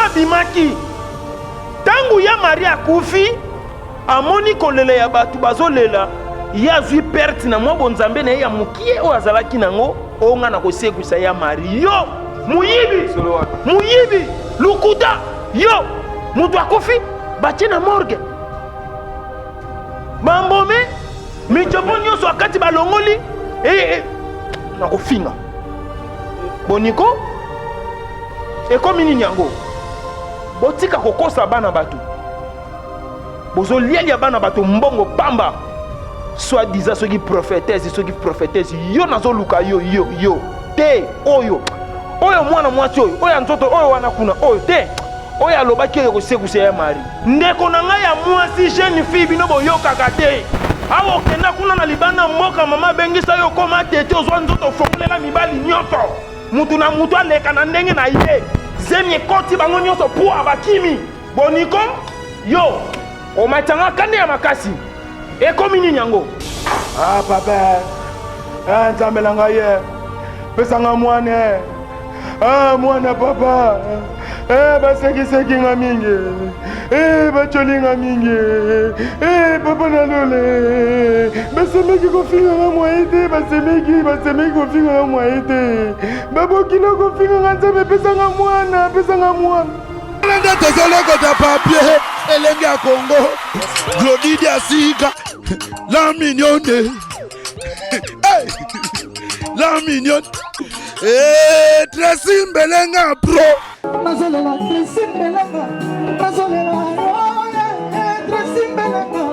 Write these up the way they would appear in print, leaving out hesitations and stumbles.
abimaki tangu ya Maria kufi amoni kolela ya batu bazolela ya zui perte na mwa bonzambe na ya mukie o azalaki nango onga na kosekuisa ya Maria muyibi lukuta yo mutu akufi batie na morgue bambome michopo nyonso akati balongoli na kofinga boniko ekomi nini yango botika kokosa bana bato bozolialia bana bato mbongo pamba soit disant soki prophétesse yo nazoluka yo te oyo mwana mwasi oyo nzoto oyo wana kuna oyo te oyo alobaki oyo kosekusa ya Mari ndeko na ngai ya mwasi jeune fille bino boyokaka te awo okenda kuna na libanda mboka mama bengisa yo koma tete ozwa nzoto fongolela mibali nyonso mutu na mutu aleka na ndenge na ye zemi ekoti bango nyonso po abakimi boniko yo omatanga kande ya makasi ekomi nini yango papa nzambela ngai ye pesanga mwane mwana papa basekiseki nga mingi bacholi nga mingi papa nalole basemeki kofinga nga mwai te basemeki kofinga nga mwai te babokila kofinga nga nzambe pesanga mwana nanga tozolokota papier elenge ya Congo glodidi asika la mignonne la mignonne Tracy Mbelenga pro Mazolela Tracy Mbelenga Mazolela Tracy Mbelenga pro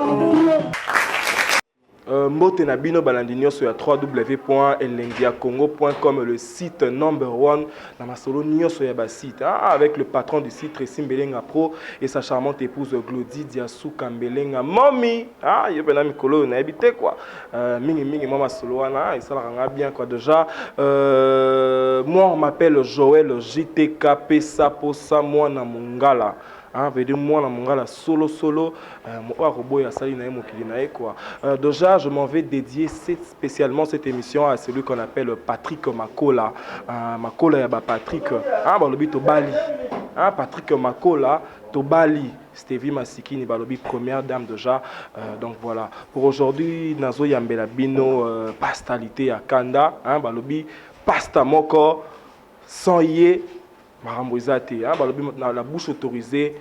Mbote na bino balandi nyonso ya www.elengiacongo.com, le site number 1 na masolo nyonso ya ba site avec le patron du site Tracy Mbelenga Pro et sa charmante épouse Glody Diasuka Mbelenga Mommy yo pena mikolo na ebité quoi mingi mama solo wana et ça la bien quoi déjà moi on m'appelle Joël JTK Pesa Posa moi na Mongala veut dire moi na Mongala solo quoi. Déjà je m'en vais dédier spécialement cette émission à celui qu'on appelle Patrick Makola. Makola ya ba Patrick balobi to Bali. Patrick Makola to Bali. Stevie Masikini balobi première dame déjà. Donc voilà. Pour aujourd'hui nazo yambela bino pastalité ya Kanda, balobi pasta moko sans yé marambozate balobi na la bouche autorisée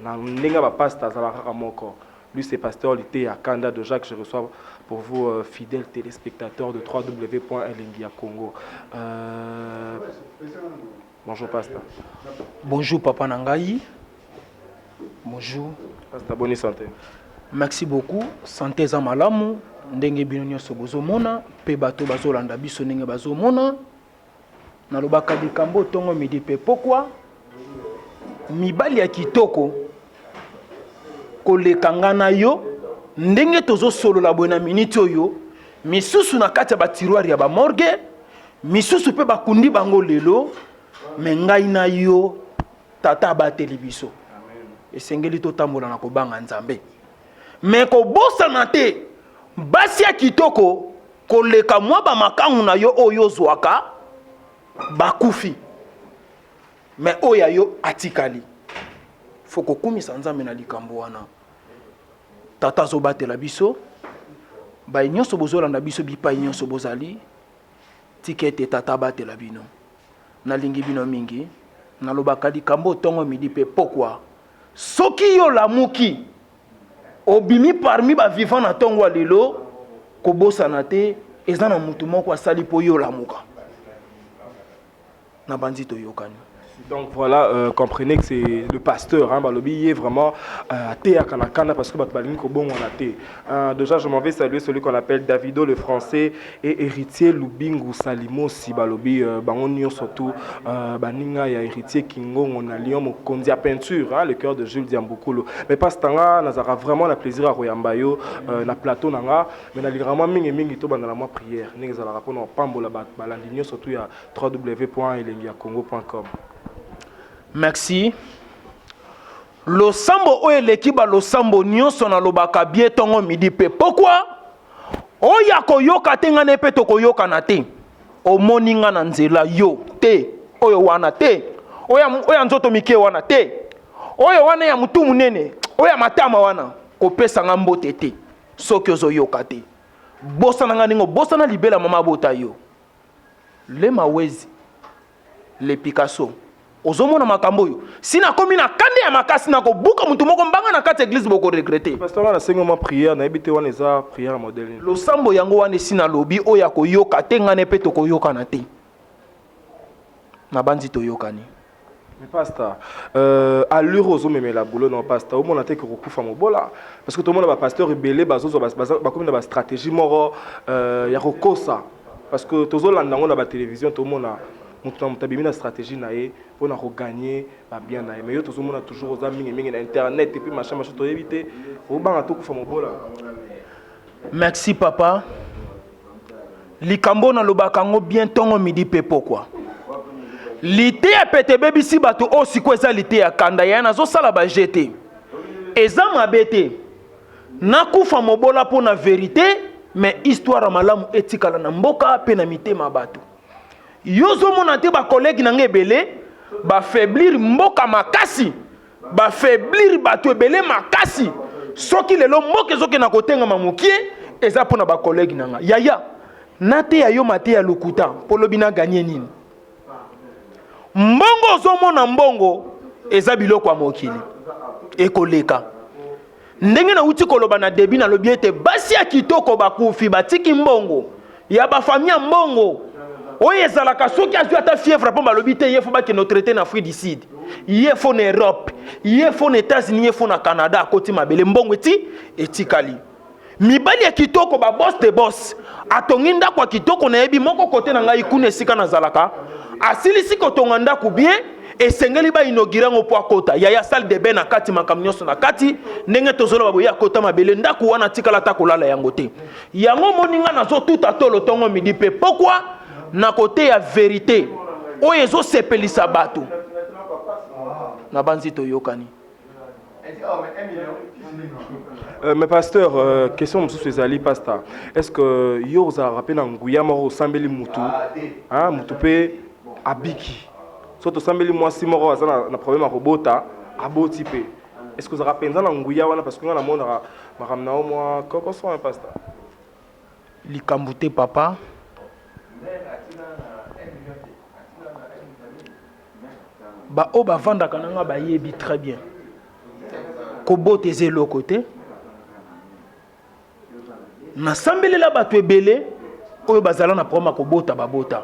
na nenga ba pasta zalaka moko. Lui c'est pasteur Lité à Kanda déjà que je reçois pour vous fidèles téléspectateurs de www.elengiacongo. Bonjour pasteur. Bonjour papa Nangaï. Bonjour. Pasteur bonne santé. Merci beaucoup. Santé za malamu ndenge bino nyonso bozomona pe bato bazolanda biso ndenge bazomona. Nalobaka likambo tongo midi pe pourquoi mibali ya kitoko kolekanga na yo ndenge tozo solo la bona minute oyo misusu na kati ya ba tiroir ya ba morgue misusu pe bakundi bango lelo me ngai na yo tata ba televiso esengeli to tambola na kobanga nzambe me ko bosa na te basi ya kitoko koleka mwa ba makangu na yo oyo zwaka bakufi me oya yo atikali foko kumisa nzambe na likambo wana tata zo batela biso ba nyonso bozolanda biso bipa nyonso bozali tikete tata batela bino nalingi bino mingi nalobaka likambo tongo midi pe pourquoi soki yo lamuki obimi parmi ba vivant na tongo lelo kobosana te ezana mutu moko asali po yo lamuka na bandito yokani. Donc voilà, comprenez que c'est le pasteur, Balobi est vraiment à Théa Kanakana parce que Batbalinko bon on a Thé. Déjà, je m'en vais saluer celui qu'on appelle Davido le français et héritier Lubingu Salimo si Balobi Bangonio surtout Baninga ya héritier Kingo on a Lyon Mokondia peinture, le cœur de Jules Diambokolo. Mais pas ce temps-là, Nazara vraiment la plaisir à Royambayo, na plateau nanga, mais na vraiment mingi to bandala moi prière. Ninga za la rapport no pambola balandinyo surtout ya www.elengiacongo.com. Merci. Lo sambo oeleki ba lo sambo nyonso na lobaka bie tongo midi pe. Pourquoi? Oya koyoka te ngane pe to koyoka na te. Omoni nga na nzela yo te. Oyo wana te. oya nzoto mike wana te oyo wana ya mutu munene oya matama wana kopesa nga mbote te soki ozoyoka te bosana nga ndenge bosana libela mama bota yo le mawezi le Picasso ozomona makambo yo sina komi na kande ya makasi na kobuka mutu moko mbanga na kati église boko regretter pasteur wana sengo ma prière na ebité wana eza prière modèle lo sambo yango wana sina lobi oya koyoka te ngane pe to koyoka na te na bandi to yokani. Mais pasteur allure ozomemela boulot non pasteur au mona te ko kufa mobola parce que tout le monde ba pasteur rebelle bazozo ba comme na ba stratégie moro ya kokosa parce que tozolanda ngo na ba télévision tout le monde mutabimi na stratégie na ye pour na gagner ba bien na ye mais yo tozomona toujours aux amis mingi na internet et puis machin to éviter au banga to kufa mobola. Merci papa likambo na lobaka ngo bien tongo midi pe pourquoi lité ya pete bebi si bato osiko eza lité ya kanda ya nazo sala ba jeté eza mabete nakufa mobola po na vérité mais histoire malamu etikala na mboka pe na mitema bato yozo mona te ba collègue na ngebele ba faiblir mboka makasi ba faiblir bato ebele makasi soki lelo mboka ezoke na kotenga mamukie eza pona ba collègue nanga yaya nate ya yo mate ya lukuta polo bina gagner nini mbongo ozomona mbongo eza biloko ya mokili ekoleka ndenge na uti koloba na debi na lobi ete basi ya kitoko bakufi batiki mbongo ya bafamia mbongo oyo ezalaka soki azwi ata fièvre mpo balobi te ye fo bakende traité na Afrique du Sud ye fo na Europe ye fo na États-Unis ye fo na Canada akoti mabele mbongo etikali mibali ya kitoko ba boss de boss atongi ndako ya kitoko na yebi moko kote na ngai kuna esika nazalaka asilisi kotonga ndako bien esengeli ba inaugure ngo po akota ya salle de bain na kati makambo nyonso na kati ndenge tozolo baboya akota mabele ndako wana tikala ta kolala yango te yango moninga nazo tuta tolo tongo midi pe pourquoi na côté ya vérité oyo ezo sepelisa bato na banzi to yokani. Mais pasteur, question monsieur Zali pasteur. Est-ce que yo za rappelé na nguya moro sambeli mutu hein mutu pe abiki. Soto sambeli mwasi moro azana na problème robota aboti pe. Est-ce que za rappelé na nguya wana parce que na mona makamna au moi comment ça pasteur? Likambute papa. Ba o ba vanda kananga ba yebi très bien. Kobote zelo côté. Na sambelela bato ebele oyo bazala na problème kobota babota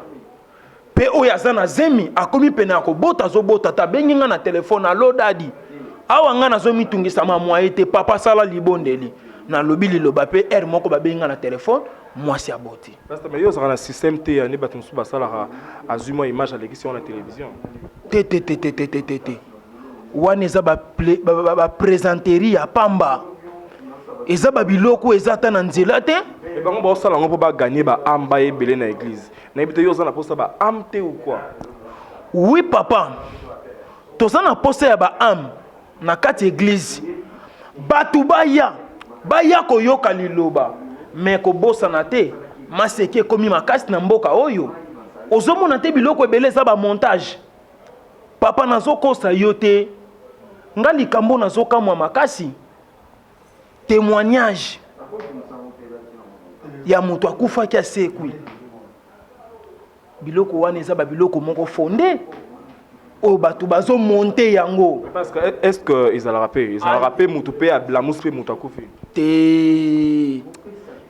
pe oyo azana zemi akomi pena kobota zobota ta benginga na téléphone alo dadi awa nga nazo mitungisa mamwa ete papa sala libondeli na lobi liloba pe er moko ba benginga na téléphone mwasi aboti pasteur mais yo za na système te ni bato nsu basala azuma image à l'émission na télévision te wana eza ba présenterie ya pamba eza babiloko eza ta na nzela te et bango ba sala ngo po ba gagner ba amba ebele na église na ebite yo za na posa ba amte ou quoi? Oui papa toza na posa ya ba am na kati église batu baya koyoka liloba mais kobosana te maseke komi makasi na mboka oyo ozomona te biloko ebele eza ba montage papa nazokosa yo te nga likambo nazokamwa makasi témoignage ya moto akufaki asekwi biloko wana eza babiloko moko fondé oyo bato bazomonte yango parce que est-ce que ils allent rapper mutu pe a blamus pe mutu akufi te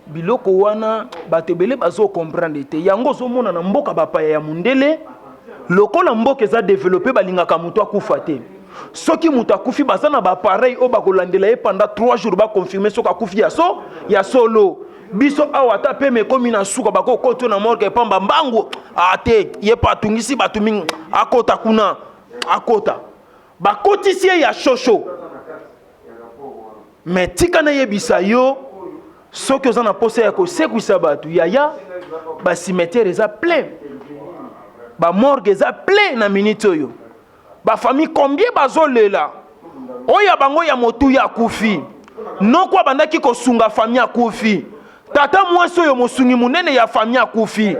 biloko wana bato ebele bazocomprendre te yango ozomona na mboka bapaya ya mundele lokola mboka eza développé balingaka mutu akufa te soki mutu akufi baza na bapareil oyo bakolandela ye pendant 3 jours baconfirme soki akufi ya solo biso awa ata pe mekomi na suka bakokoti na morgue epamba mbangu ate ye pa atungisi bato mingi akota kuna akota bakotisi ye ya shosho me tika na yebisa yo soki oza na posa ya kosekwisa bato yaya basimetiere eza plein bamorgue eza plein na minute oyo bafamille combien bazolela oyo bango ya motu ya kufi noko abandaki kosunga famille akufi tata mwasi oyo mosungi munene ya famille akufi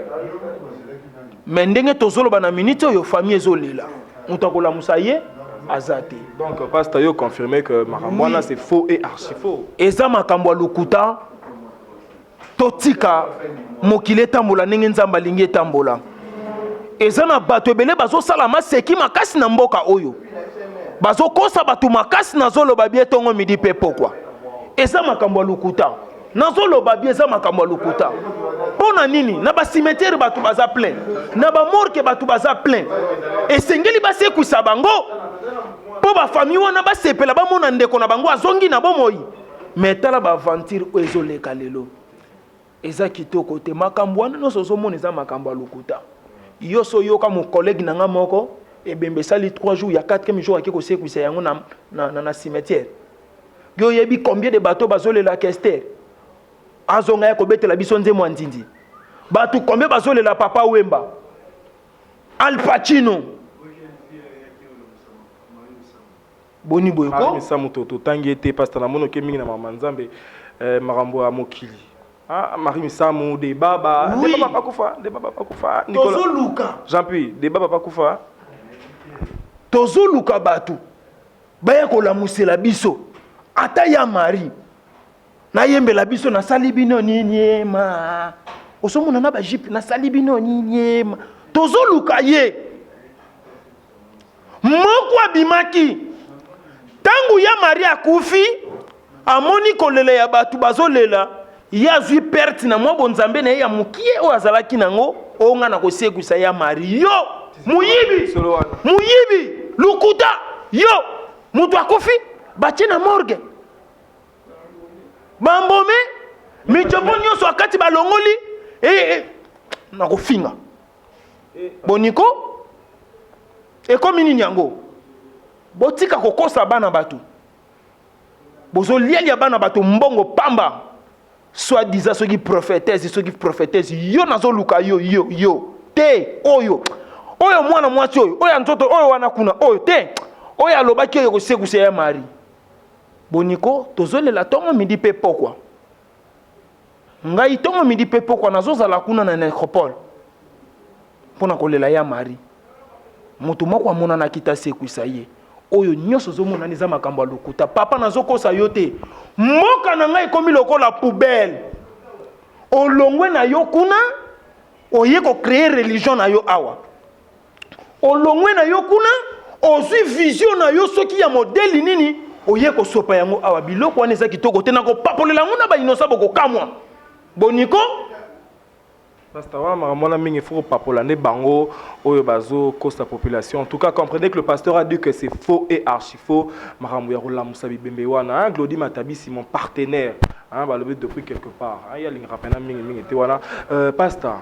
me ndenge tozoloba na minute oyo famille ezolela moto akolamusa ye aza te. Donc pasteur yo confirmé que makamwana c'est faux et archi faux. Eza makambo lokuta totika mokile tambola ndenge nzambe alingi etambola. Eza na bato ebele bazosala maseki makasi na mboka oyo. Bazokosa bato makasi nazoloba bie tongo midi pe pokwa. Eza makambo lokuta. Nazoloba bie eza makambo lokuta. Pona nini na ba cimetière bato baza plein. Na ba morgue bato baza plein. Esengeli basekuisa bango. Po ba famille wana basepela ba mona ndeko na bango azongi na bomoi. Metala ba aventure ezoleka lelo. Eza kitoko te makambo wana no sozomona eza makambo lokuta. Yo so yo ka mon collègue nanga moko e bembe sali 3 jours ya 4e jour akiko sekuisa yango na cimetière. Yo yebi combien de bateaux bazolela Kester. Azonga ya kobetela biso nzemo ndindi. Bato combien bazolela Papa Wemba. Al Pacino. Boni boyko. Misa moto tangi ete pasteur na mono ke mingi na mama nzambe makambo ya mokili. Ah Marie Misamu de baba oui. De baba pakufa Tozo Luka Jean-Pierre de baba pakufa Tozo Luka batu baya kolamusela biso ata ya Marie na yembela biso na salibino nini ma osomona na ba jipe na salibino nini ma Tozo Luka ye moko abimaki tangu ya Marie akufi amoni kolela ya batu bazolela ya zui perte na mwa bonzambe na ya mukie o azalaki nango o nga na kosekuisa ya Marie yo muyibi lukuta yo mutu akofi batie na morgue bambome michopo nyonso akati balongoli na kofinga boniko ekomi nini yango botika kokosa bana batu bozolialia bana batu mbongo pamba soit disant ceux qui prophétesse yo nazo luka yo te oyo mwana mwati oyo ntoto oyo wana kuna oyo te oyo alobaki oyo kosekusa ya Marie boniko tozolela tongo midi pe pokwa ngai tongo midi pe pokwa nazozala kuna na nécropole pona kolela ya Marie moto moko amona na kita sekusa ye oyo nyonso zomona niza makambo lokuta papa nazokosa yo te mboka na ngai komi lokola poubelle olongwe na yo kuna oye ko créer religion na yo awa olongwe na yo kuna ozwi vision na yo soki ya modeli nini oye ko sopa yango awa biloko wana eza kitoko te na ko papolela ngona ba inosa boko kamwa boniko pasteur wana makambo mingi faut papola ne bango oyo bazo kosa population. En tout cas comprenez que le pasteur a dit que c'est faux et archi faux makambo ya kolamusa bibembe wana Glody Matabisi mon partenaire balobi depuis quelque part ya linga rapena mingi te wana pasteur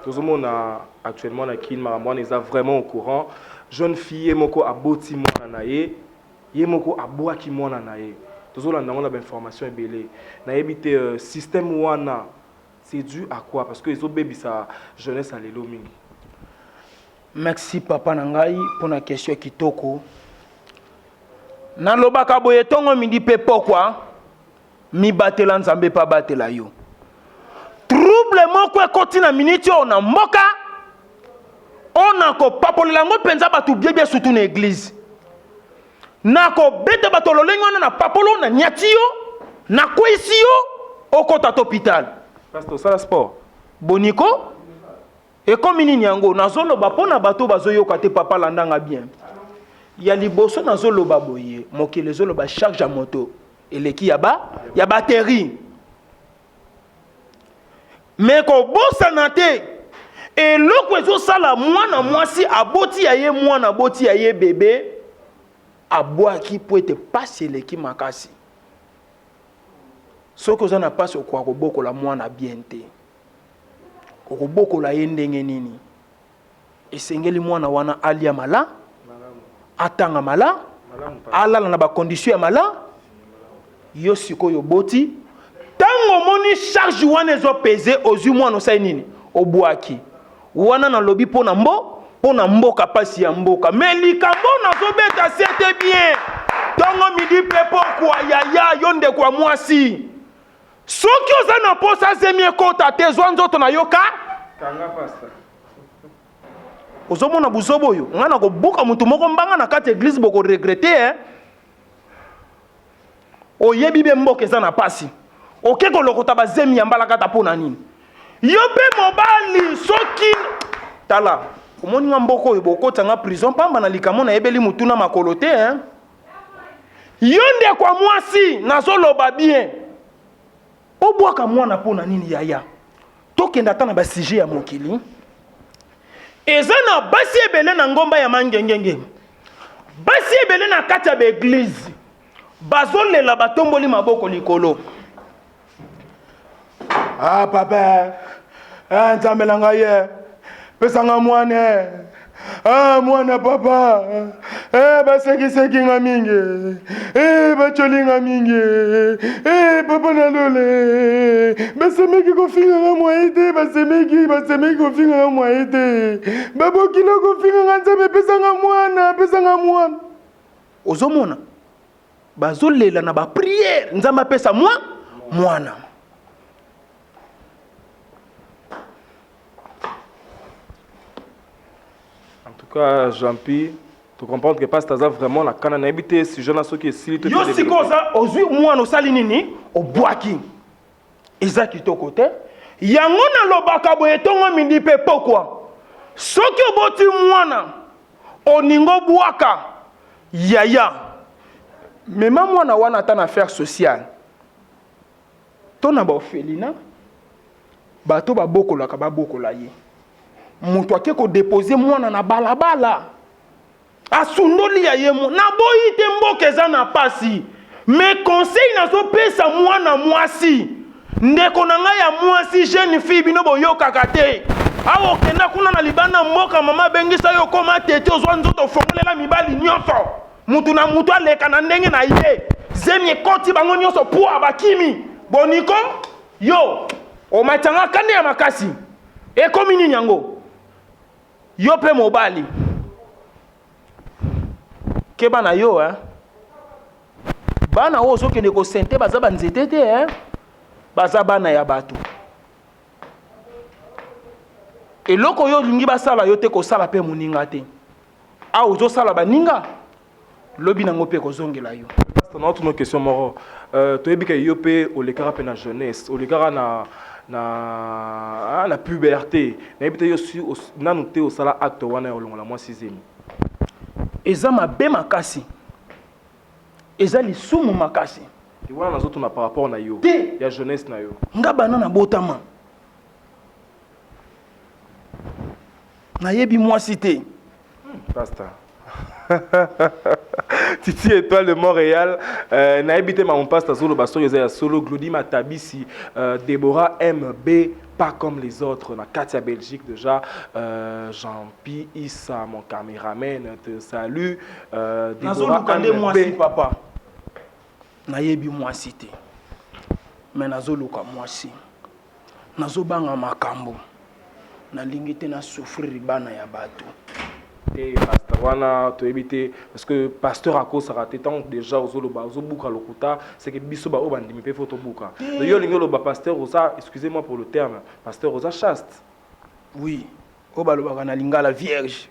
tozomona actuellement na kin makambo wana eza vraiment au courant jeune fille moko aboti mwana na ye moko abwaki mwana na ye tozolanda ngona ba information ebele na yebite système wana c'est dû à quoi? Parce que les autres bébés, ça jeunesse à l'élo mingi. Merci papa nangai pour la question kitoko. Na lobaka boye tongo midi pe pokwa mi batela nzambe pa batela yo. Trouble moko ekoti na minute on na mboka on a ko papolela ngo penza batu biebie surtout na église. Na ko bete bato lolengo na papolo na nyatio na kwesio okota hôpital. Pasteur, ça la sport. Boniko et comme nini yango nazoloba pona bato bazoyoka te papa landanga bien. Ya liboso nazoloba boye mokele zoloba charge à moto eleki ya batterie. Mais ko bosa na te eloko ezosala mwana mwasi aboti ya ye mwana aboti ya ye bébé abwaki po ete pasi eleki makasi. Soki oza na pasi okwa kobokola mwana bien te okobokola ye ndenge nini esengeli mwana wana alia mala atanga mala alala na bacondition ya mala yo sikoyo boti tango moni charge wana ezopese ozwi mwana osali nini obwaki wana na lobi pona mboka pasi ya mboka mais likambo nazobeta sete bien tango midi pe pokwa yaya yo ndeko mwasi soki oza na posa zemi ekota te zwa nzoto na yoka kanga pasteur ozomona buzobo oyo nga na kobuka mutu moko mbanga na kati église boko regretter oyebi be mboka eza na pasi oke kolokota bazemi ya mbala kata pona nini yo pe mobali soki tala omoni nga mboka oyo bokota nga prison pamba na likamo na yebeli mutu na makolo te yo nde kwa mwasi nazoloba bien obwaka mwana pona nini yaya tokenda ata na basije ya mokili eza na basi ebele na ngomba ya mangengenge basi ebele na kati ya baeglize bazolela batomboli maboko likolo papa nzambe na ngai ye pesanga mwana mwana papa basekiseki nga mingi bacoli nga mingi papa nalole basemeki kofinga nga mwai te basemeki kofinga nga mwai te babokilo kofinga nga nzambe pesanga mwana ozomona bazolela na bapriere nzambe apesa mwana En tout cas, Jean-Pi, tu comprends que pas ça vraiment la canne habité si je n'ai pas qui est yo sikoza ozwi mwana osali nini obwaki eza kitoko te yango na lobaka boye tongo mindi pe pokwa soki oboti mwana oningo bwaka yaya mema mwana wana ata na affaire sociale to na baorphelina bato babokolaka babokola ye mutu ake kodepose mwana na balabala asundoli ya ye naboyi te mboka eza na pasi me conseil nazopesa mwana mwasi ndeko na ngai ya mwasi jeune fille bino boyokaka te awa okenda kuna na libanda mboka mama bengisa yo koma tete ozwa nzoto ofongolela mibali nyonso mutu na mutu aleka na ndenge na ye zemi ekoti bango nyonso pwa bakimi boniko yo omatanga kande ya makasi ekomi nini yango yo pe mobali ke bana yo bana oyo ozokende kosente baza banzete te baza bana ya bato eloko oyo olingi basala yo te kosala mpe moninga te awa ozosala baninga lobi nango mpe kozongela yo on a une question moro toyebi ke yo pe olekaka pe na jeunesse olekaka na puberté nayebi te yo si nanu te osala acte wana ya olongola mwa 6e eza mabe makasi eza lisumu makasi wana nazotuna par rapport na yo ya jeunesse na yo nga bana na botama nayebi mwasi te pasteur Titi Étoile de Montréal, naïbité ma mon pasteur Zolo Basso Yosaya Solo Glody Matabisi, Déborah MB, pas comme les autres, na Katia Belgique déjà, Jean-Pi Issa, mon caméraman, te salue, Déborah MB, papa, naïbi moi cité, mais nazoluka moi si, nazobanga makambo, na lingité na souffrir bana ya bato. Et pasteur wana to éviter parce que pasteur a cause raté tant déjà aux oloba aux buka lokuta c'est que biso ba obandimi pe photo buka yo lingo loba pasteur osa excusez-moi pour le terme pasteur osa chaste oui obaloba na lingala vierge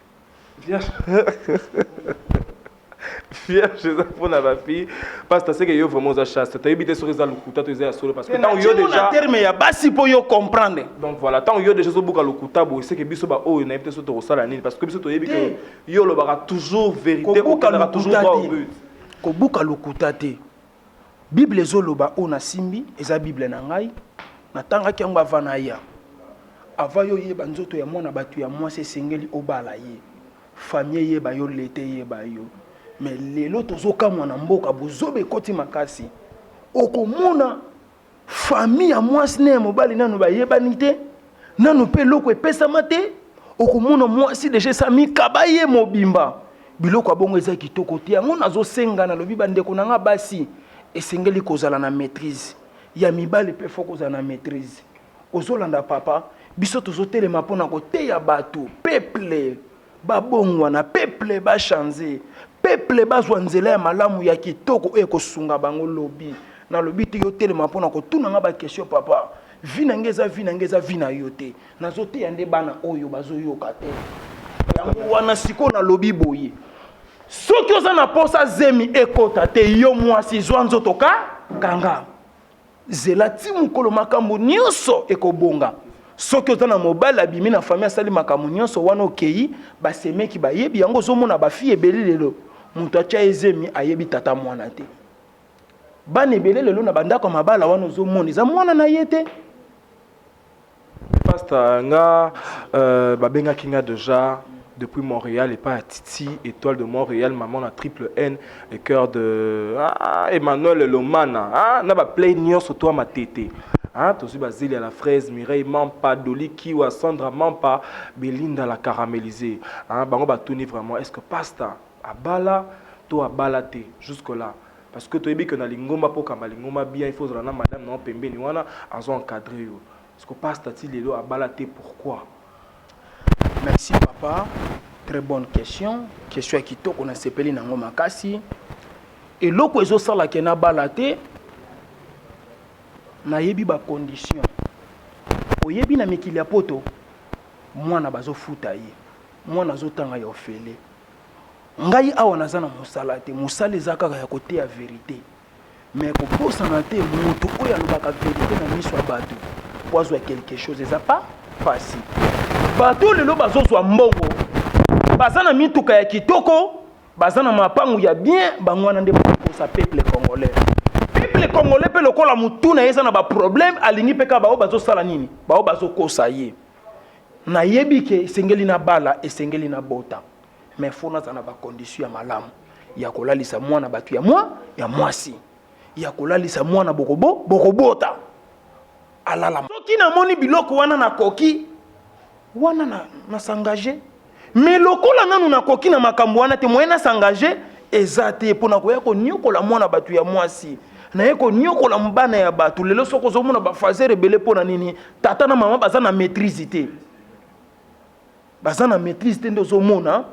vierge pour na fille pasteur c'est que yo vraiment osa chaste tu éviter sur les lokuta to eza solo parce que tant yo déjà terme ya basi po yo comprendre donc voilà tant yo déjà so buka lokuta bo c'est que biso ba o na éviter so to sala nini parce que biso to yebi que yo lobaka toujours vérité ou kana toujours droit au but ko buka lokuta te bible ezoloba o na simbi eza bible na ngai na tanga ki yango avana ya ava yo yeba nzoto ya mwana batu ya mwasi esengeli obala ye famille yeba yo lete yeba yo mais lelo tozokamwa na mboka bozobe ekoti makasi okomona famille ya mwasi ne mobali nanu bayebani te nanu mpe eloko epesama te okomona mwasi deja esami kaba ye mobimba biloko abongo eza kitoko te yango nazosenga na lobi bandeko na nga basi esengeli kozala na maîtrise ya mibali mpe fo kozala na maîtrise ozolanda papa biso tozotelema mpona koteya bato peuple babongwa na peuple bachange peuple bazwa nzela ya malamu ya kitoko oyo ekosunga bango lobi na lobi te yo telema mpona kotuna nga bakestion papa vi na nge eza vi na nge eza vi na yo te nazoteya nde bana oyo bazoyoka te yango wana siko na lobi boye soki oza na posa zemi ekota te yo mwasi zwa nzoto kanga zela ti mokolo makambo nyonso ekobonga soki oza na mobali abimi na famille asali makambo nyonso wana okei basemeki bayebi yango ozomona bafi ebeli lelo moto atya ezemi ayebi tata mwana te bana ebele lelo na bandako mabala wana ozomona eza mwana na ye te. Pasteur nga babengaki nga déjà depuis Montréal et pas à Titi, Étoile de Montréal, maman a triple N, le cœur de Emmanuel Lomana, n'a pas play nion sur toi ma tété. Tu suis basé à la fraise, Mireille Mampa, Dolly Kiwa, Sandra Mampa, Belinda la caramélisée. Bango ba tourner vraiment. Est-ce que Pasteur à bala, toi à balaté jusque là? Parce que tu es bien que na lingomba pour kamba lingomba bien, il faut rendre madame non pembe ni wana, en encadré. Est-ce que Pasteur Tilelo a balaté pourquoi? Merci papa, très bonne question. Question qui toque on a sepeli nango makasi. Et loko ezo sala ke na balaté na yebi ba condition. Oyebi na mikili ya poto mwana bazo futa ye. Mwana zo tanga ya ofele. Ngai awa nazana musala te, musala ezaka ya côté ya vérité. Mais ko posa na te mutu oyo alobaka vérité na miso ya bato. Poazwa quelque chose eza pas facile. Bato lelo bazozwa mbongo bazana mituka ya kitoko bazana mapangu ya bien bangwana nde bakosa peuple congolais pe lokola mutuna yesa na ba problème alingi peka bao bazosala nini bao bazokosa ye na yebike esengeli na bala esengeli na bota mais fona za na ba condition ya malamu ya kolalisa mwana batu ya mwasi ya kolalisa mwana bokobota alala soki na moni biloko wana na koki wana na s'engager mais lokola nanu na koki na makambo wana te moyena s'engager ezate pona ko yako nyokola mwana batu ya mwasi na yeko nyokola mbana ya batu lelo soko zo mona ba fazer rebele pona nini tata na mama baza na maîtrise te ndo zo mona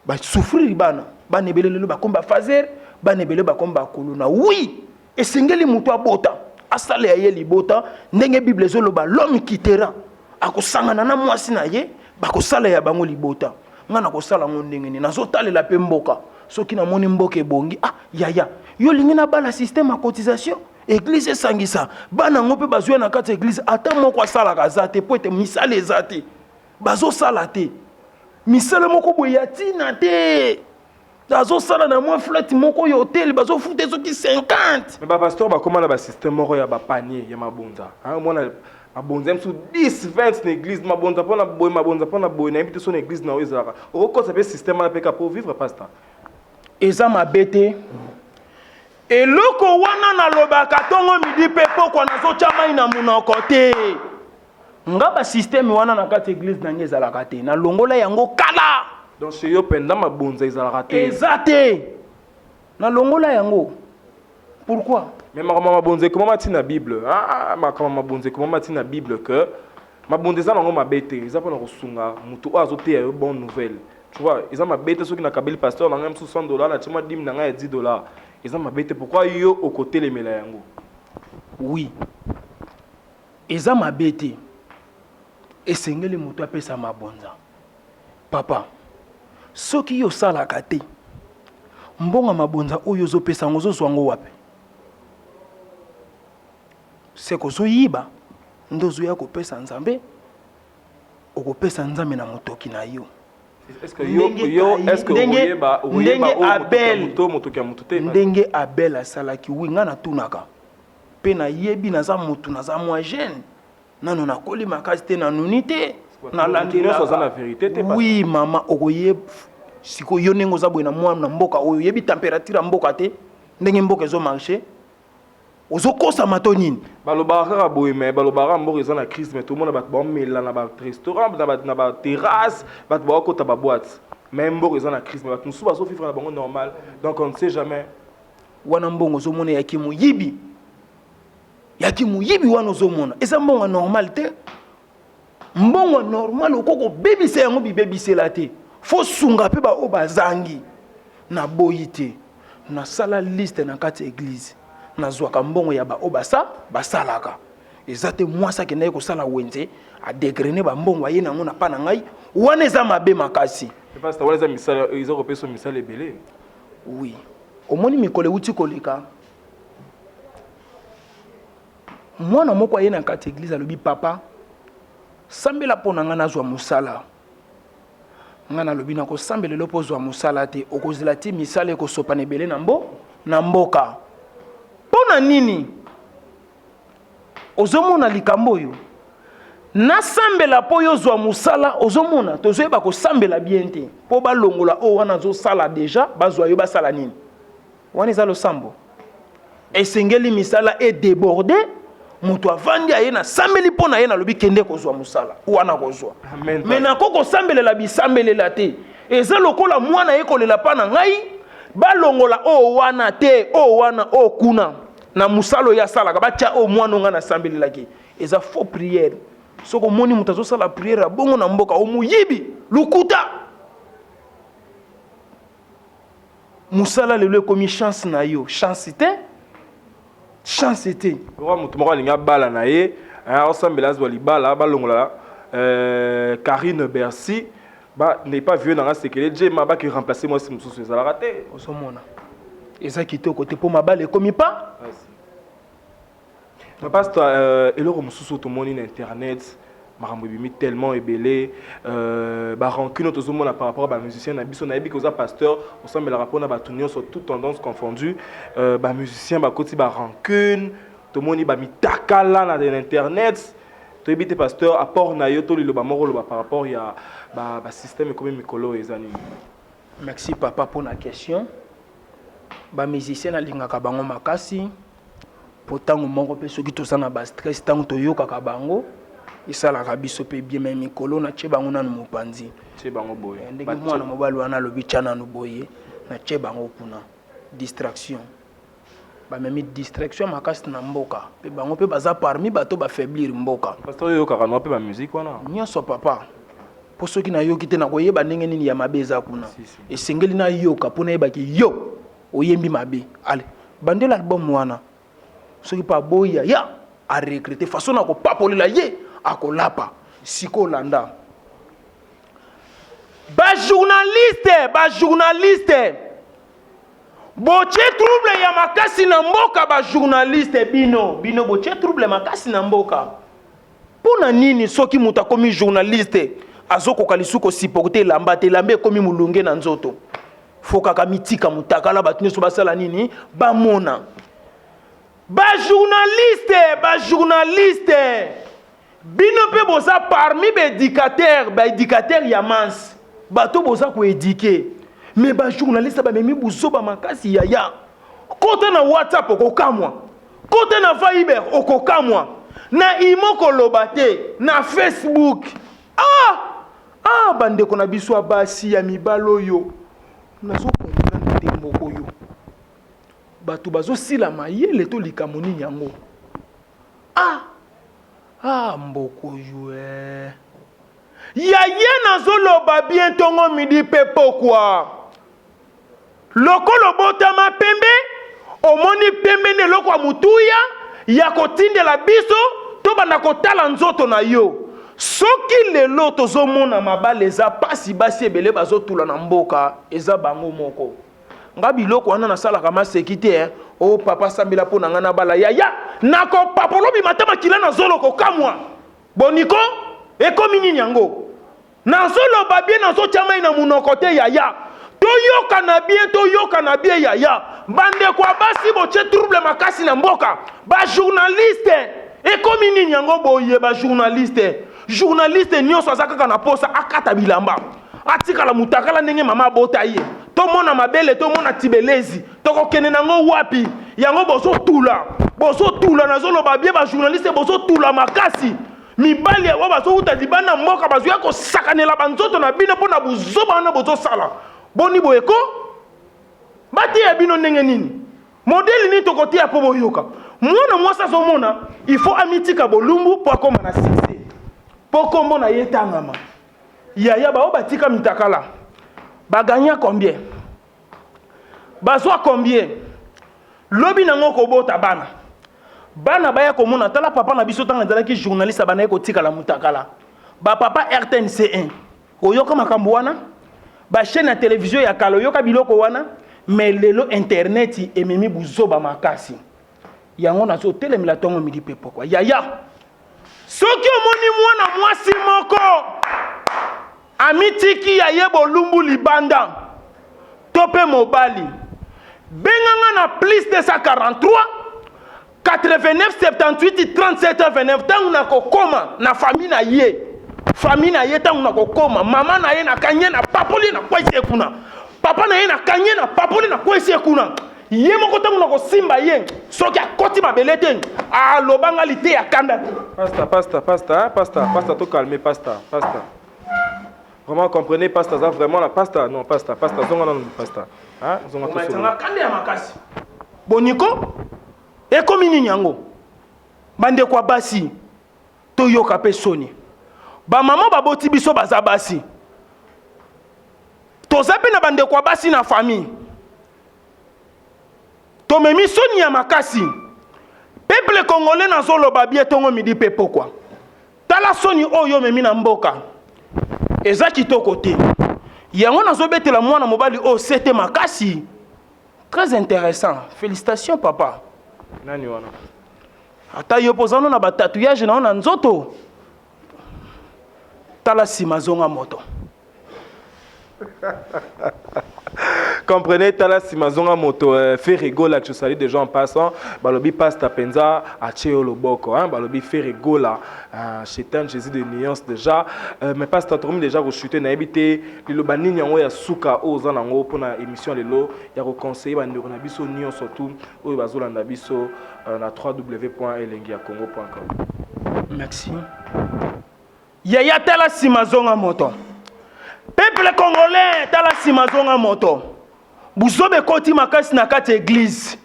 ba souffrir bana ebele lelo ba komba fazer bana ebele ba komba kolona oui esengeli mutu abota asale ya ye libota ndenge bible ezoloba l'homme quittera akosangana na mwasi na ye bakosala ya bango libota ngana kosala ngo ndenge ni nazotalela pe mboka soki na moni mboka ebongi yaya yo lingi na bala système à cotisation église esangisa bana ngo pe bazwa na kati église ata moko asala kazate po ete misala ezate bazosala te misala moko boye ya tina te bazosala na mwa flat moko ya hotel bazofute soki 50 mais ba pasteur ba comment na ba système moko ya ba panier ya mabonza mona mabonza msu 10 20 na église mabonza pona boy na invité son église na ezaka oko ça peut système na peka pour vivre pasteur eza mabete eloko wana na lobaka tongo midi pe poko nazotia mai na munoko te nga ba système wana na kati église na ngeza la kate na longola yango kala donc chez yo penda mabonza ezala te ezate na longola yango pourquoi mais mabonza comment mati na bible mabonza comment mati na bible que mabonza za nango mabete eza pona kosunga mutu azote ya bonne nouvelle tu vois eza mabete soki na kabeli pasteur na ngam $60 na tima dim na ngam $10 eza mabete pourquoi yo au côté les mela yango oui eza mabete esengeli mutu apesa mabonza papa soki yo sala kate mbonga mabonza oyo zopesa ngo zozwango wapi seko zoyiba ndozo ya kopesa nzambe okopesa nzambe na motoki na yo est-ce que yo est-ce que oyeba Abel motoki ya mutu te ndenge Abel asalaki winga na tunaka pe na yebi naza mutu naza moi jeune nano na koli makasi te na nunité na landela ça la vérité te oui mama okoye siko yo nengo za boye na mwana mboka oyo yebi température ya mboka te ndenge mboka ezo marcher ozokosa mato nini balobaka boye mais balobaka mboka eza na crise mais tout le monde ba mela na ba restaurant na ba terrasse ba kota ba boîte mais mboka eza na crise mais ba musu bazo vivre na bango normal donc on ne sait jamais wana mbongo ozomona yaki muyibi wana ozomona eza mbongo normal te mbongo normal okoko bebise yango bibebisela te fo sunga pe ba obazangi na boyite na sala liste na kati église na zwaka mbongo ya ba obasa basalaka ezate mwasa ke naye ko sala wenze a dégrainer ba mbongo aye nango na pa na ngai wana eza mabe makasi. Pasteur, wana eza misala ils ont repéré son misala ebele. Oui. Omoni mikolo euti koleka. Mwana moko aye na kati église alobi papa sambela pona nga nazwa musala. Nga nalobi na ko sambela lopo zwa musala te okozela ti misala ekosopa na ebele na mboka. Pona nini? Ozomona likambo yo. Na sambela po yo zwa musala ozomona tozoyeba ko sambela bien te. Po balongola o wana zo sala déjà bazwa yo basala nini? Wana eza lo sambo. Esengeli misala e déborder. Mutu avandi aye na sambeli pona ye na lobi kende kozwa musala wana kozwa mais na koko sambelela bisambelela te eza lokola mwana ye kolela pa na ngai balongola o wana te o wana o kuna na musalo ya salaka batia o mwana nga na sambelelaki eza faux prière soko moni mutu azosala prière bongo na mboka o muyibi lukuta musala lelo ekomi chance na yo chance te chance était roi mutumoko alinga bala na ye ensemble azwa libala balongola Karine Bercy ba n'est pas vieux na sekele jema ba qui remplacer moi si mususu ezala raté osomona eza kitoko te po mabale komi pa na pasteur eloko mususu to moni na internet makambo bimi tellement ebelé ba rancune tozomona par rapport ba musicien na biso na yebi koza pasteur ensemble la rapport na ba tunio sur toute tendance confondue ba musicien ba koti ba rancune to moni ba mitakala na internet to yebi te pasteur apport na yo to lilo ba moko lo par rapport ya ba système comme mikolo ezani. Merci papa pour la question. Ba musicien alingaka bango makasi potango moko pe soki tosana ba stress tango toyoka ka bango isalaka biso pe bien même mikolo na tie bango na mopanzi tie bango boye ndenge mwana mobali wana lobi chana no boye na tie bango kuna distraction ba memi distraction makasi na mboka pe bango pe baza parmi bato ba faiblir mboka pasteur yo kaka no pe ba musique wana nyonso papa po soki na yoki te na koyeba ndenge nini ya mabe eza kuna esengeli na yoka pona yeba ki yo oyembi mabe ale bandela album wana soki pa boya ya a recruter façon na ko papolela ye akolapa siko landa ba journaliste boche trouble ya makasi na mboka ba journaliste bino boche trouble makasi na mboka pona nini soki muta komi journaliste azokoka lisuko supporter lamba te lambe komi mulunge na nzoto foka ka mitika mutakala batune so basala nini ba mona ba journaliste bino pe boza parmi ba éducateur ya mans bato boza ko éduquer mais ba journaliste ba memi buzoba makasi ya kote na WhatsApp okokamwa kote na Viber okokamwa na imoko lobate na Facebook bandeko na biso abasi ya mibalo yo nazo comprendre te mboko yo bato bazo sila mayele to likamoni yango mboko yo yaya nazo loba bien tongo midi pe pokwa lokolo botama pembe omoni pembe ne lokwa mutuya ya kotindela biso to bana kotala nzoto na yo soki lelo tozomona mabale eza pasi basi ebele bazotula na mboka eza bango moko nga biloko wana nasalaka masekite o papa sambela po na nga na bala yaya nako papolobi matama kila na zolo kokamwa boniko ekomi nini yango nazoloba bien nazotiamai na munoko te yaya toyoka na bien yaya bandeko basi boche trouble makasi na mboka ba journaliste ekomi nini yango boye ba journaliste nyonso azakaka na posa akata bilamba atikala mutakala ndenge mama bota ye tomona mabele tomona tibelezi tokokende nango wapi yango bozotula nazoloba bien ba journaliste bozotula makasi mibali ya bazouta libana mboka bazuya kosakanela banzoto na bino mpona buzoba wana bozosala boni boyeko batia bino ndenge nini modeli nini tokotia po boyoka mwana mwasi azomona il faut amitika bolumbu po akoma na succès po kombo na ye tangama yaya bao batika mitakala baganya combien bazwa combien lobi nango kobota bana baya komona tala papa na biso tanga zalaki journaliste bana ko tika la mutakala ba papa RTNC1 oyoka makambo wana ba chaîne ya télévision ya kala oyoka biloko wana mais lelo internet ememi buzoba makasi yango nazo telemela tongo midi pe pourquoi yaya soki omoni mwana mwasi moko amitiki ya yebo lumbu libanda tope mobali benganga na plus 243 89 78 37 29 tangu na kokoma na famille na ye tangu na kokoma mama na ye na kanye na papoli na kwesi kuna papa na ye na kanye na papoli na kwesi kuna ye moko tangu na kosimba ye soki akoti mabele te alobanga lite ya kanda te pasta to calmer pasta vraiment comprenez pasta ça vraiment la pasta non pasta zonga non pasta hein zonga to solo kanda ya makasi boniko ekomi nini yango bande kwa basi to yoka pe soni ba mama baboti biso baza basi toza pe na bande kwa basi na famille to memi soni ya makasi peuple congolais na zolo babie tongo midi pe pokwa tala soni oyo memi na mboka eza kitoko te yango nazo betela mwana mobali o sete makasi très intéressant félicitations papa nani wana ata yo pozano na ba tatouage na nzoto tala simazonga moto comprenez tala simazonga moto fait rigola tu salis des gens en passant balobi pasta penza a cheo loboko hein balobi fait rigola chétan Jésus de nuance déjà mais pasta tomi déjà rechuter na ebité liloba nini yango ya suka oza nango pona émission lelo ya ko conseiller bandeko na biso nuance surtout oyo bazolanda biso na www.elengiacongo.com. Merci. Yaya tala simazonga moto. Peuple congolais tala simazonga moto. Buzobe koti makasi na kati église.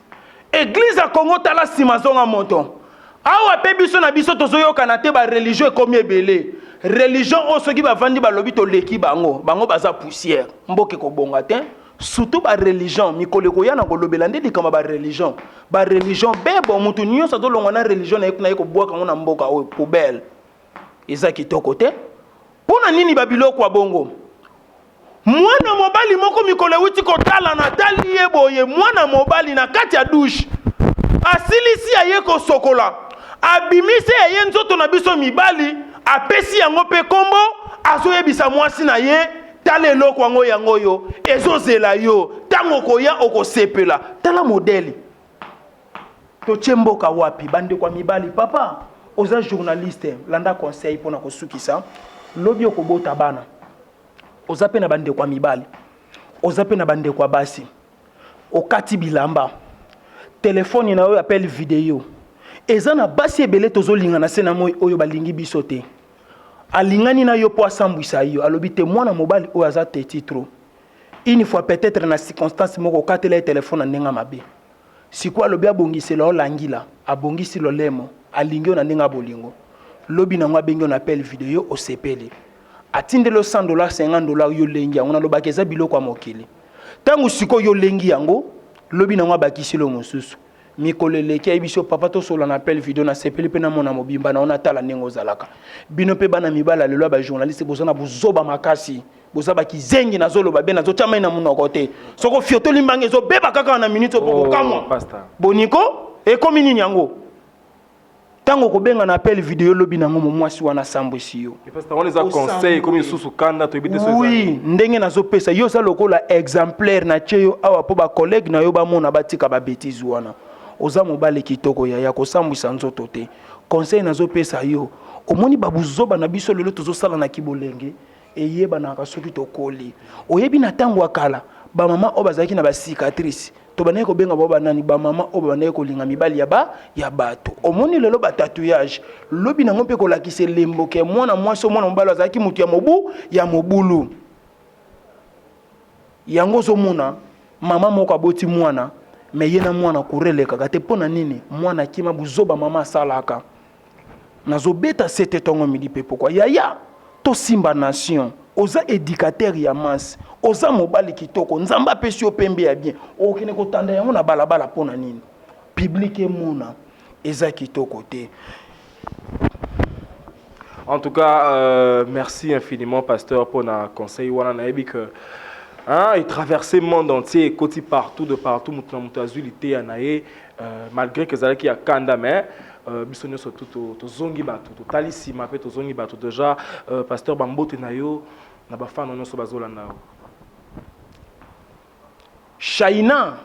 Église a Congo tala simazonga moto. Awa pe biso na biso tozoyoka na te ba religieux comme ebele. Religion o soki ba vandi ba lobi to leki bango baza poussière. Mboke ko bonga te. Surtout ba religion mikoleko ya na kolobela nde likama ba religion bebo mutu nyonso to longwa na religion na yeko bwaka ngona mboka o poubelle eza kitoko te pona nini babiloko wa bongo mwana mobali moko mikolo wuti kotala na tali yeboye mwana mobali na kati ya douche asilisi ayeko sokola abimise ye nzoto na biso mibali apesi yango pe kombo azoyebisa mwasi na ye tala eloko yango yango yo ezozela yo tango koya okosepela tala modeli totie mboka wapi bande kwa mibali papa oza journaliste landa conseil pona kosukisa lobi okobota bana oza pe na bande kwa mibali oza pe na bande kwa basi okati bilamba telefone na yo appel vidéo eza na basi ebele tozolinga na sena moyi oyo balingi biso te alingani na yo po asambwisa yo alobi te mwana mobali oyo aza teti trop une fois peut-être na circonstance moko okatela telefone na ndenga mabe siko alobi abongisela olangila abongisi lolemo alingi yo na ndenga bolingo lobi na ngwa bengi na appel vidéo osepeli atindelo $100 $50 yo lengi yango na lobaki eza biloko ya mokili tangu siko yo lengi yango lobi na ngwa bakisilo mosusu mikoleleki ayibiso papa to sola na appel vidéo na sepeli pe na mona mobimba na ona tala nengo zalaka bino pe bana mibala lelo ba journaliste bozana buzoba makasi bozaba kizengi na zolo ba be na zo chama ina munoko te soko fioto limbange zo beba kaka na minute boko kamwa boniko e komi nini yango tango ko benga na appel vidéo lobi na ngomo mwasi wana sambwisi yo et parce que on les a conseil comme susu kanda to ebite so oui ndenge na zo pesa yo sa lokola exemplaire na cheyo awa po ba collègue na yo ba mona batika ba bêtise wana oza mobali kitoko ya kosambwisa nzoto te conseil nazo pesa yo omoni babuzoba na biso lelo tozosala na kibolenge eyeba na kasoki tokoli oyebi na tango akala ba mama o bazaki na ba cicatrice to banaye ko benga ba nani ba mama o banaye ko linga mibali ya bato omoni lelo ba tatouage lobi na ngompe ko lakise lemboke mwana mwasi mwana mobali azaki mutu ya mobulu yango zo mona mama moko aboti mwana mais yena mwana kureleka kate pona nini mwana kima buzoba mama salaka nazo beta sete tongo midi pe pourquoi yaya to simba nation oza éducateur ya masse oza mobali kitoko nzamba pesi opembe ya bien okene ko tanda yango na balabala pona nini public mona eza kitoko te En tout cas, merci infiniment, pasteur, pour le conseil. Que il traversait le monde entier, côté partout, de partout, malgré que ça qui a Kanda, mais bisonyo surtout to zongi bato, to talisima pe to zongi bato déjà pasteur Bambote nayo na ba fan non so bazola nao. Shaina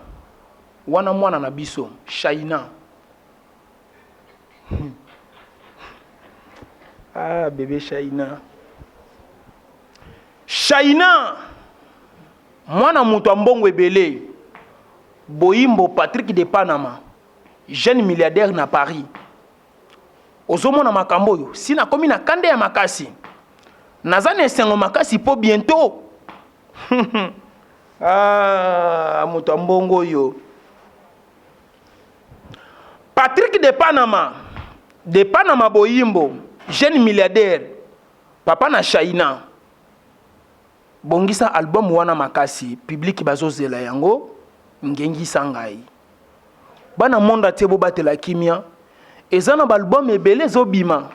wana mwana na biso, Shaina. Ah bébé Shaina. Shaina mwana mutu mbongo ebele. Boyimbo Patrick de Panama, jeune milliardaire na Paris. Ozomona makambo yo, si na komi na kande ya makasi. Nazane esengo makasi po bientôt. Ah, mutu mbongo yo. Patrick de Panama boyimbo, jeune milliardaire, papa na Shaina. Bongisa album wana makasi, public bazozela yango, ngengi sangai. Bana monda te bo batela kimia, ezana ba album ebele zobima.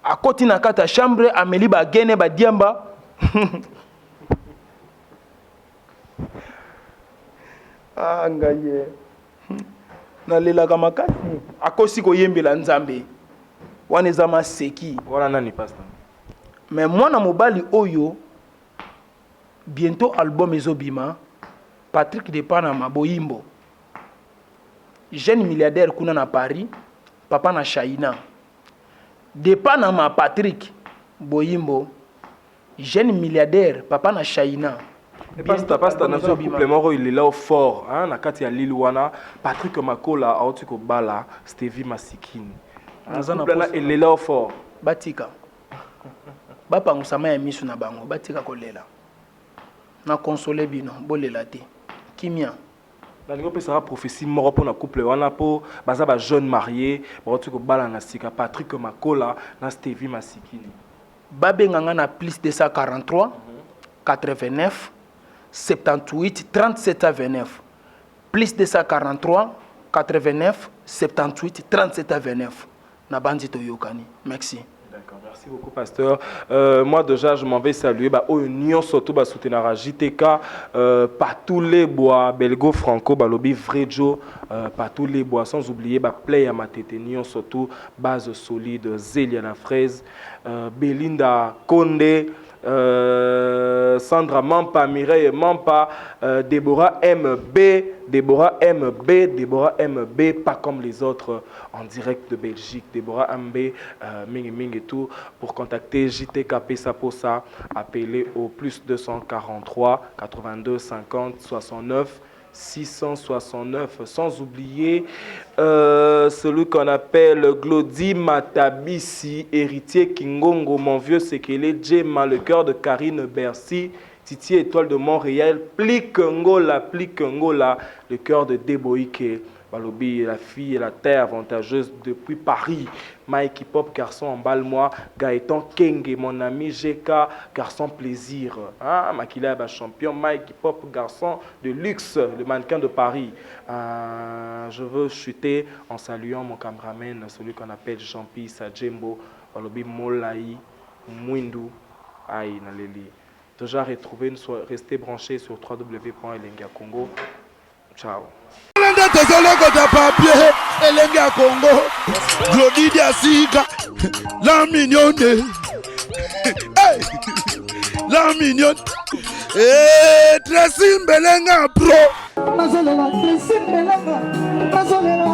Akoti na kata chambre, ameli ba gene ba diamba. Ah ngaye. Nalela kama kati. Akosi ko yembela nzambe. Wana zama seki. Wana nani pastor? Mais mwana mobali oyo bientôt album ezobima. Patrick de Panama boyimbo. Jeune milliardaire kuna na Paris, papa na Shaina. De Panama Patrick boyimbo. Jeune milliardaire, papa na Shaina. Pastor na zo complément il est là au fort hein na kati ya Lille wana Patrick Makola autiko bala Stevie Masikini. Nazana il est là au fort. Batika. Bapa ngusama ya misu na bango, batika kolela. Na consoler bino, bolela te. Kimia. Na lingo pe sera prophétie mort pour na couple wana po baza ba jeune marié, autiko bala na sika Patrick Makola na Stevie Masikini. Babenganga na plus de 143 89 78 37 à 29. Plus de 143 89 78 37 à 29. Na bandito yokani. Merci. D'accord, merci beaucoup pasteur. Moi déjà je m'en vais saluer Union surtout soutenir JTK pas tous les bois belgo franco balobi Vrejo pas tous les bois sans oublier play à matete Union surtout base solide Zélia la fraise Belinda Konde Sandra Mampa, Mireille Mampa, Déborah MB, pas comme les autres en direct de Belgique. Déborah MB, Ming et tout. Pour contacter JTKP Saposa, appelez au plus 243 82 50 69 669, sans oublier celui qu'on appelle Glody Matabisi, héritier Kingongo, mon vieux Sekele, Djema, le cœur de Karine Bercy, Titi Étoile de Montréal, Plikengola, le cœur de Deboike, Balobi, la fille et la terre avantageuse depuis Paris, Mike Pop, garçon en balle-moi, Gaëtan Kenge, mon ami GK, garçon plaisir, hein? Makila champion, Mike Pop, garçon de luxe, le mannequin de Paris. Je veux chuter en saluant mon cameraman, celui qu'on appelle Jean-Pierre Sajembo, Balobi Molaï, Mwindu, Aïe Naleli. Déjà retrouvé, restez branchés sur www.elengacongo. Ciao. Tezolekota papier elenga Congo Glodidia Sika la mignonne la mignonne Tracy Mbelenga bro Nazolela Tracy Mbelenga Nazolela